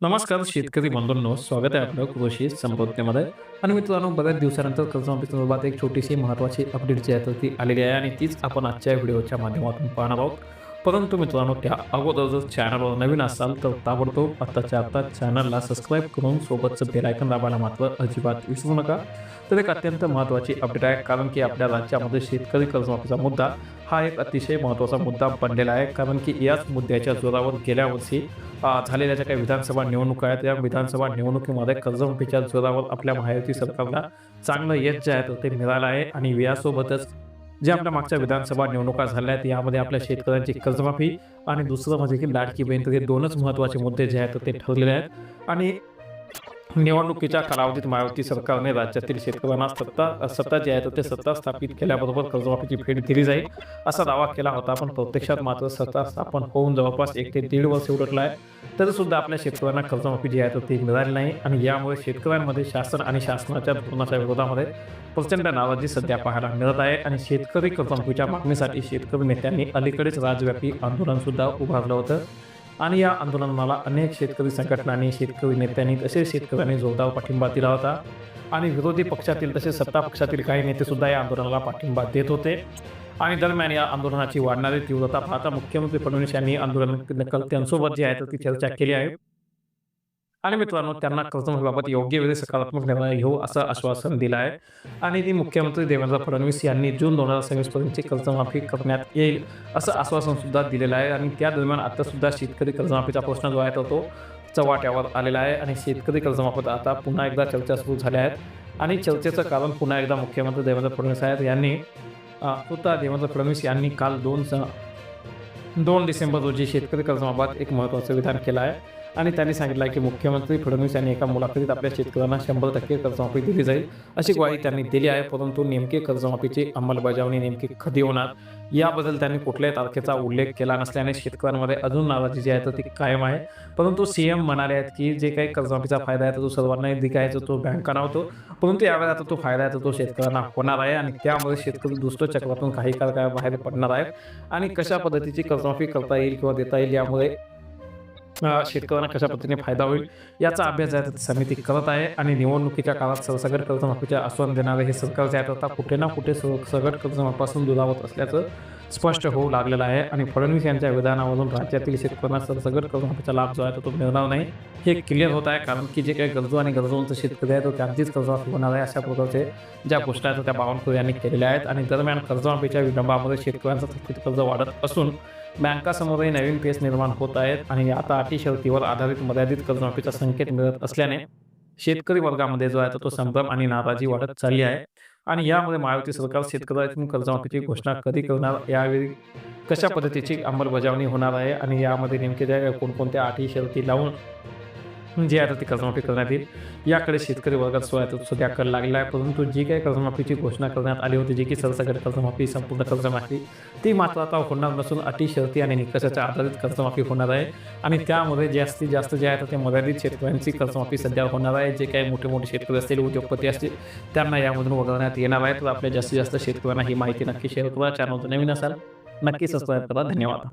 नमस्कार शेतकरी बंधूंनो, स्वागत आहे आपलं कृषी संपत्तीमध्ये. आणि मित्रांनो, बऱ्याच दिवसानंतर कर्जमाफी संदर्भात एक छोटीशी महत्त्वाची अपडेट जी आहे तर ती आलेली आहे आणि तीच आपण आजच्या व्हिडिओच्या माध्यमातून पाहणार आहोत. परंतु मित्रांनो, त्या अगोदर जर चॅनलवर नवीन असाल तर ताबडतोब आत्ताच्या आत्ता चॅनलला सबस्क्राईब करून सोबतचं बेल आयकॉन दाबायला मात्र अजिबात विसरू नका. तर एक अत्यंत महत्त्वाची अपडेट आहे, कारण की आपल्या राज्यामध्ये शेतकरी कर्जमाफीचा मुद्दा हा एक अतिशय महत्त्वाचा मुद्दा बनलेला आहे. कारण की याच मुद्द्याच्या जोरावर गेल्या वर्षी झालेल्या ज्या काही विधानसभा निवडणुका आहेत, या विधानसभा निवडणुकीमध्ये कर्जमाफीच्या जोरावर आपल्या महायुती सरकारला चांगलं यश जे आहे तर ते मिळालं आहे. आणि यासोबतच ज्या आपल्या मागच्या विधानसभा निवडणुका झाल्या आहेत, यामध्ये आपल्या शेतकऱ्यांची कर्जमाफी आणि दुसरं म्हणजे की लाडकी बहीण, तर हे दोनच महत्त्वाचे मुद्दे जे आहेत तर ते ठरलेले आहेत. आणि निवडणुकीच्या कालावधीत महायुती सरकारने राज्यातील शेतकऱ्यांना सत्ता जी आहे तर ते सत्ता स्थापित केल्याबरोबर कर्जमाफीची फेड दिली जाईल असा दावा केला होता. पण प्रत्यक्षात मात्र सत्ता स्थापन होऊन जवळपास 1 ते 1.5 वर्ष उलटलं आहे, तरी सुद्धा आपल्या शेतकऱ्यांना कर्जमाफी जी आहे तर ती मिळाली नाही. आणि यामुळे शेतकऱ्यांमध्ये शासन आणि शासनाच्या धोरणाच्या विरोधामध्ये प्रचंड नाराजी सध्या पाहायला मिळत आहे. आणि शेतकरी कर्जमाफीच्या मागणीसाठी शेतकरी नेत्यांनी अलीकडेच राज्यव्यापी आंदोलन सुद्धा उभारलं होतं. आणि या आंदोलनाला अनेक शेतकरी संघटनांनी, शेतकरी नेत्यांनी, तसेच शेतकऱ्यांनी जोरदार पाठिंबा दिला होता. आणि विरोधी पक्षातील तसेच सत्ता पक्षातील काही नेते सुद्धा या आंदोलनाला पाठिंबा देत होते. आणि दरम्यान या आंदोलनाची वाढणारी तीव्रता पाहता मुख्यमंत्री फडणवीस यांनी आंदोलनकर्त्यांसोबत जी आहे तर ती चर्चा केली आहे. आणि मित्रांनो, त्यांना कर्जमाफीबाबत योग्य वेळी सकारात्मक निर्णय घेऊ असं आश्वासन दिलं आहे. आणि ती मुख्यमंत्री देवेंद्र फडणवीस यांनी जून 2026 पर्यंतची कर्जमाफी करण्यात येईल असं आश्वासन सुद्धा दिलेलं आहे. आणि त्या दरम्यान आता सुद्धा शेतकरी कर्जमाफीचा प्रश्न जो आहे तर तो चव्हाट्यावर आलेला आहे. आणि शेतकरी कर्जमाफीत आता पुन्हा एकदा चर्चा सुरू झाल्या आहेत. आणि चर्चेचं कारण पुन्हा एकदा मुख्यमंत्री देवेंद्र फडणवीस आहेत. यांनी स्वतः देवेंद्र फडणवीस यांनी काल 2 डिसेंबर रोजी शेतकरी कर्जमाफीबाबत एक महत्त्वाचं विधान केलं आहे. आणि त्यांनी सांगितलं की मुख्यमंत्री फडणवीस यांनी एका मुलाखतीत आपल्या शेतकऱ्यांना 100% कर्जमाफी दिली जाईल अशी ग्वाही त्यांनी दिली आहे. परंतु नेमके कर्जमाफीची अंमलबजावणी नेमकी कधी होणार याबद्दल त्यांनी कुठल्याही तारखेचा उल्लेख केला नसल्याने शेतकऱ्यांमध्ये अजून नाराजी जी आहे तर ती कायम आहे. परंतु सीएम म्हणाले आहेत की जे काही कर्जमाफीचा फायदा आहे तो सर्वांना दिखायचा, तो बँकांना होतो. परंतु यावेळी आता तो फायदा आहे तो शेतकऱ्यांना होणार आहे. आणि त्यामुळे शेतकरी दुष्टचक्रातून काही काळ काय बाहेर पडणार आहेत. आणि कशा पद्धतीची कर्जमाफी करता येईल किंवा देता येईल, यामुळे शेतकऱ्यांना कशा पद्धतीने फायदा होईल याचा अभ्यास आहे समिती करत आहे. आणि निवडणुकीच्या काळात सरसकट कर्जमाफीचे आश्वासन देणारे हे सरकार जे आहे आता कुठे ना कुठे सरसकट कर्जमाफीपासून दुरावत असल्याचं स्पष्ट होऊ लागलेलं आहे. आणि फडणवीस यांच्या विधानामधून राज्यातील शेतकऱ्यांना सरसकट कर्जमाफीचा लाभ जो आहे तो मिळणार नाही हे क्लिअर होत आहे. कारण की जे काही गरजू आणि गरजूंचे शेतकरी आहे तो त्यांचीच कर्जमाफी होणार आहे अशा प्रकारचे ज्या गोष्टी आहेत त्या बावनकुळे यांनी केलेल्या आहेत. आणि दरम्यान कर्जमाफीच्या विलंबामुळे शेतकऱ्यांचं थकीत कर्ज वाढत असून बँकासमोरही नवीन पेच निर्माण होत आहेत. आणि आता अटी शर्तीवर आधारित मर्यादित कर्जमाफीचा संकेत मिळत असल्याने शेतकरी वर्गामध्ये जो आहे तो संभ्रम आणि नाराजी वाढत चालली आहे. आणि यामुळे महायुती सरकार शेतकऱ्यांकडून कर्जमाफीची घोषणा कधी करणार, यावेळी कशा पद्धतीची अंमलबजावणी होणार आहे, आणि यामध्ये नेमके ज्या कोणकोणत्या अटी शर्ती लावून जी आहे ती कर्जमाफी करण्यात येईल याकडे शेतकरी वर्गात सध्या कल लागलेला आहे. परंतु जी काही कर्जमाफीची घोषणा करण्यात आली होती, जी की सरसकट कर्जमाफी, संपूर्ण कर्जमाफी, ती मात्र आता होणार नसून अटी शर्ती आणि निकषाच्या आधारित कर्जमाफी होणार आहे. आणि त्यामध्ये जास्तीत जास्त जे आहे ते मर्यादित शेतकऱ्यांची कर्जमाफी सध्या होणार आहे. जे काही मोठे मोठे शेतकरी असतील, उद्योगपती असतील, त्यांना यामधून वगळण्यात येणार आहे. तर आपल्या जास्तीत जास्त शेतकऱ्यांना ही माहिती नक्की शेअर करा. चॅनलवर नवीन असाल नक्की सबस्क्राईब करा. धन्यवाद.